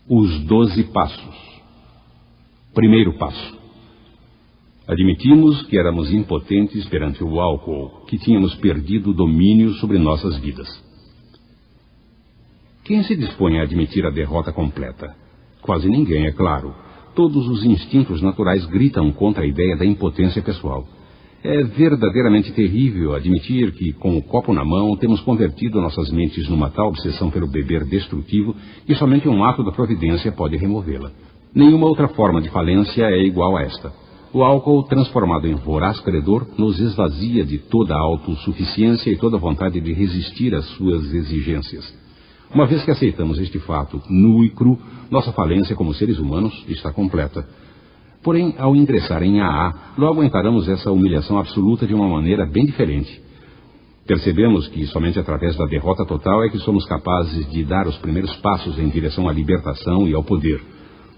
Os 12 passos. Primeiro passo. Admitimos que éramos impotentes perante o álcool, que tínhamos perdido o domínio sobre nossas vidas. Quem se dispõe a admitir a derrota completa? Quase ninguém, é claro. Todos os instintos naturais gritam contra a ideia da impotência pessoal. É verdadeiramente terrível admitir que, com o copo na mão, temos convertido nossas mentes numa tal obsessão pelo beber destrutivo que somente um ato da providência pode removê-la. Nenhuma outra forma de falência é igual a esta. O álcool, transformado em voraz credor, nos esvazia de toda a autossuficiência e toda a vontade de resistir às suas exigências. Uma vez que aceitamos este fato nu e cru, nossa falência como seres humanos está completa. Porém, ao ingressar em AA, logo encaramos essa humilhação absoluta de uma maneira bem diferente. Percebemos que somente através da derrota total é que somos capazes de dar os primeiros passos em direção à libertação e ao poder.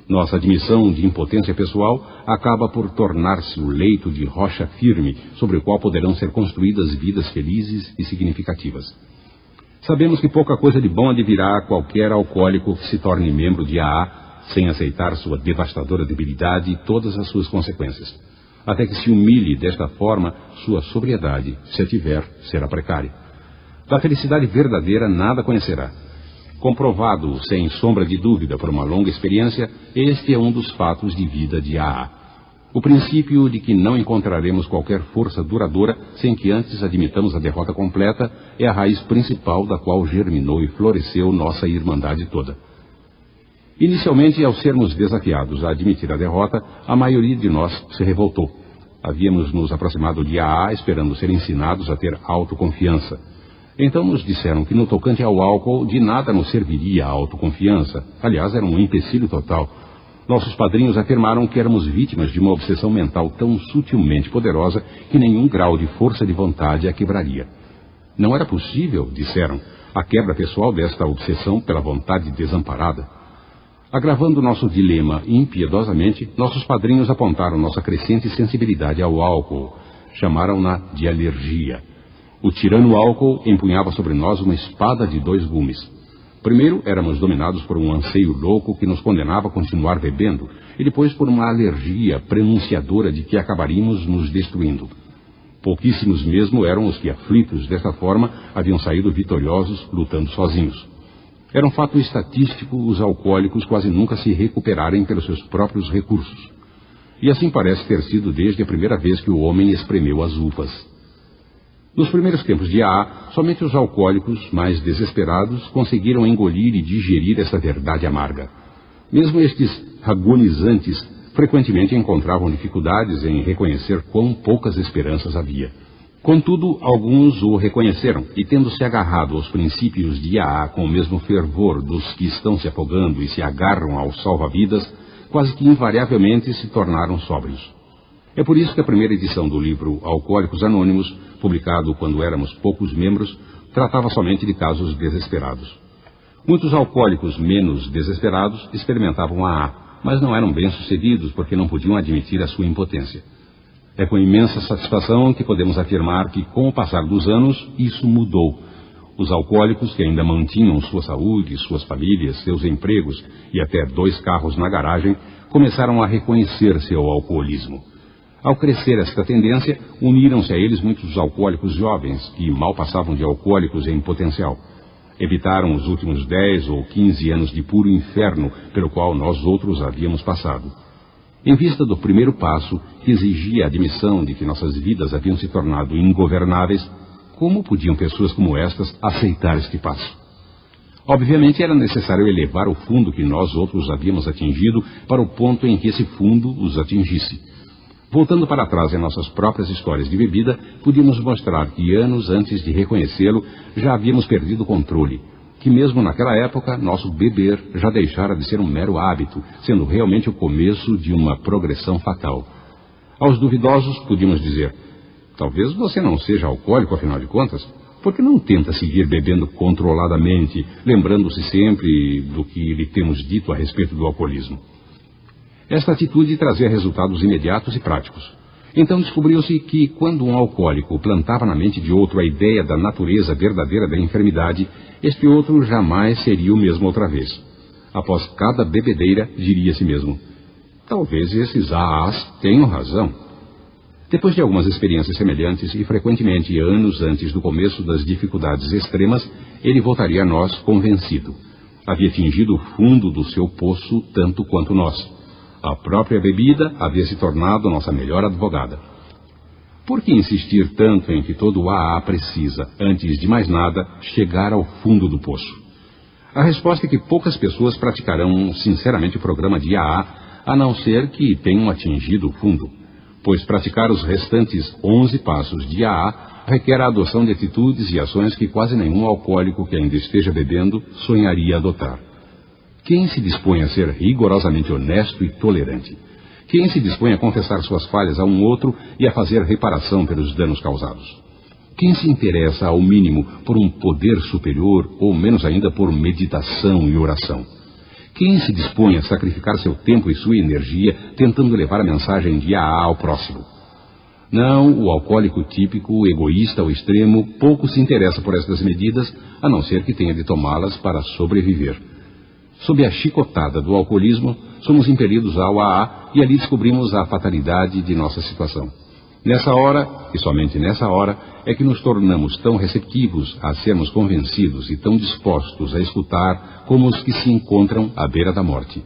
Nossa admissão de impotência pessoal acaba por tornar-se o leito de rocha firme sobre o qual poderão ser construídas vidas felizes e significativas. Sabemos que pouca coisa de bom advirá a qualquer alcoólico que se torne membro de AA sem aceitar sua devastadora debilidade e todas as suas consequências. Até que se humilhe desta forma, sua sobriedade, se a tiver, será precária. Da felicidade verdadeira nada conhecerá. Comprovado, sem sombra de dúvida, por uma longa experiência, este é um dos fatos de vida de AA. O princípio de que não encontraremos qualquer força duradoura sem que antes admitamos a derrota completa é a raiz principal da qual germinou e floresceu nossa irmandade toda. Inicialmente, ao sermos desafiados a admitir a derrota, a maioria de nós se revoltou. Havíamos nos aproximado de AA esperando ser ensinados a ter autoconfiança. Então nos disseram que no tocante ao álcool de nada nos serviria a autoconfiança. Aliás, era um empecilho total. Nossos padrinhos afirmaram que éramos vítimas de uma obsessão mental tão sutilmente poderosa que nenhum grau de força de vontade a quebraria. Não era possível, disseram, a quebra pessoal desta obsessão pela vontade desamparada. Agravando nosso dilema impiedosamente, nossos padrinhos apontaram nossa crescente sensibilidade ao álcool. Chamaram-na de alergia. O tirano álcool empunhava sobre nós uma espada de 2 gumes. Primeiro, éramos dominados por um anseio louco que nos condenava a continuar bebendo, e depois por uma alergia prenunciadora de que acabaríamos nos destruindo. Pouquíssimos mesmo eram os que, aflitos desta forma, haviam saído vitoriosos lutando sozinhos. Era um fato estatístico os alcoólicos quase nunca se recuperarem pelos seus próprios recursos. E assim parece ter sido desde a primeira vez que o homem espremeu as uvas. Nos primeiros tempos de AA, somente os alcoólicos mais desesperados conseguiram engolir e digerir essa verdade amarga. Mesmo estes agonizantes frequentemente encontravam dificuldades em reconhecer quão poucas esperanças havia. Contudo, alguns o reconheceram e, tendo se agarrado aos princípios de AA com o mesmo fervor dos que estão se afogando e se agarram ao salva-vidas, quase que invariavelmente se tornaram sóbrios. É por isso que a primeira edição do livro Alcoólicos Anônimos, publicado quando éramos poucos membros, tratava somente de casos desesperados. Muitos alcoólicos menos desesperados experimentavam AA, mas não eram bem-sucedidos porque não podiam admitir a sua impotência. É com imensa satisfação que podemos afirmar que, com o passar dos anos, isso mudou. Os alcoólicos que ainda mantinham sua saúde, suas famílias, seus empregos e até 2 carros na garagem, começaram a reconhecer seu alcoolismo. Ao crescer esta tendência, uniram-se a eles muitos alcoólicos jovens, que mal passavam de alcoólicos em potencial. Evitaram os últimos 10 ou 15 anos de puro inferno pelo qual nós outros havíamos passado. Em vista do primeiro passo, que exigia a admissão de que nossas vidas haviam se tornado ingovernáveis, como podiam pessoas como estas aceitar este passo? Obviamente era necessário elevar o fundo que nós outros havíamos atingido para o ponto em que esse fundo os atingisse. Voltando para trás em nossas próprias histórias de bebida, podíamos mostrar que anos antes de reconhecê-lo, já havíamos perdido o controle, que mesmo naquela época, nosso beber já deixara de ser um mero hábito, sendo realmente o começo de uma progressão fatal. Aos duvidosos, podíamos dizer, talvez você não seja alcoólico, afinal de contas, porque não tenta seguir bebendo controladamente, lembrando-se sempre do que lhe temos dito a respeito do alcoolismo. Esta atitude trazia resultados imediatos e práticos. Então descobriu-se que, quando um alcoólico plantava na mente de outro a ideia da natureza verdadeira da enfermidade, este outro jamais seria o mesmo outra vez. Após cada bebedeira, diria a si mesmo: talvez esses AAs tenham razão. Depois de algumas experiências semelhantes e frequentemente anos antes do começo das dificuldades extremas, ele voltaria a nós convencido. Havia atingido o fundo do seu poço tanto quanto nós. A própria bebida havia se tornado nossa melhor advogada. Por que insistir tanto em que todo AA precisa, antes de mais nada, chegar ao fundo do poço? A resposta é que poucas pessoas praticarão sinceramente o programa de AA, a não ser que tenham atingido o fundo, pois praticar os restantes 11 passos de AA requer a adoção de atitudes e ações que quase nenhum alcoólico que ainda esteja bebendo sonharia adotar. Quem se dispõe a ser rigorosamente honesto e tolerante? Quem se dispõe a confessar suas falhas a um outro e a fazer reparação pelos danos causados? Quem se interessa, ao mínimo, por um poder superior, ou menos ainda por meditação e oração? Quem se dispõe a sacrificar seu tempo e sua energia tentando levar a mensagem de AA ao próximo? Não, o alcoólico típico, o egoísta ao extremo, pouco se interessa por estas medidas, a não ser que tenha de tomá-las para sobreviver. Sob a chicotada do alcoolismo, somos impelidos ao AA e ali descobrimos a fatalidade de nossa situação. Nessa hora, e somente nessa hora, é que nos tornamos tão receptivos a sermos convencidos e tão dispostos a escutar como os que se encontram à beira da morte.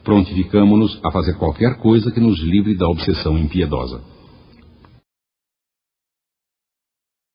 Prontificamo-nos a fazer qualquer coisa que nos livre da obsessão impiedosa.